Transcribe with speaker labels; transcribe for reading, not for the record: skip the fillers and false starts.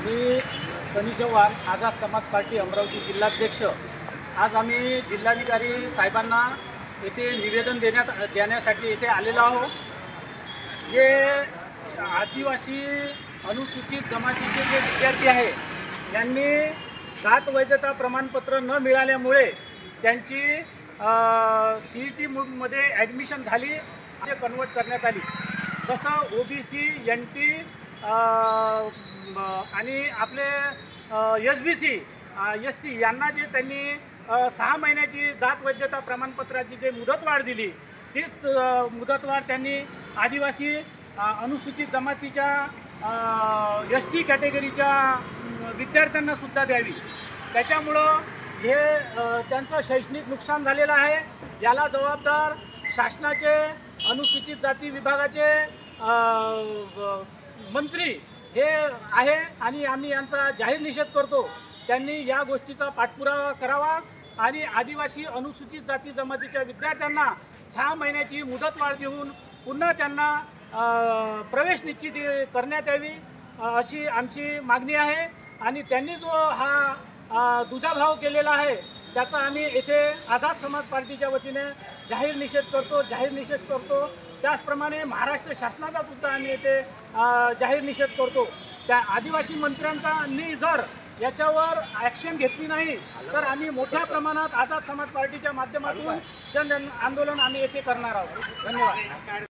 Speaker 1: मी सनी चव्हाण, आझाद समाज पार्टी अमरावती जिल्हाध्यक्ष। आज आम्ही जिल्हाधिकारी साहेबांना येथे निवेदन देण्यासाठी येथे आलेलो आहोत। जे आदिवासी अनुसूचित जमातीचे जे विद्यार्थी आहे यांनी जात वैधता प्रमाणपत्र न मिळाल्यामुळे त्यांची CET मध्ये ॲडमिशन झाली, ते कन्वर्ट करण्यात आली। जसं OBC, NT आणि आपले SBC, SC यांना जे त्यांनी 6 महिन्याची जात वैधता प्रमाणपत्राची जे मुदतवाढ दिली, तीच मुदतवाढ त्यांनी आदिवासी अनुसूचित जमातीच्या ST कॅटेगरीच्या विद्यार्थ्यांना सुद्धा द्यावी। त्याच्यामुळं हे त्यांचं शैक्षणिक नुकसान झालेलं आहे। याला जबाबदार शासनाचे अनुसूचित जाती विभागाचे मंत्री हे आहे आणि आम्ही यांचा जाहीर निषेध करतो। त्यांनी या गोष्टीचा पाठपुरावा करावा आणि आदिवासी अनुसूचित जाती जमातीच्या विद्यार्थ्यांना 6 महिन्याची मुदतवाढ देऊन पुन्हा त्यांना प्रवेश निश्चित करण्यात यावी अशी आमची मागणी आहे। आणि त्यांनी जो हा दुजाभाव केलेला आहे त्याचा आम्ही येथे आझाद समाज पार्टीच्या वतीने जाहीर निषेध करतो। त्याचप्रमाणे महाराष्ट्र शासनाचा सुद्धा आम्ही येथे जाहीर निषेध करतो। त्या आदिवासी मंत्र्यांनी जर याच्यावर ॲक्शन घेतली नाही तर आम्ही मोठ्या प्रमाणात आझाद समाज पार्टीच्या माध्यमातून जन आंदोलन आम्ही येथे करणार आहोत। धन्यवाद।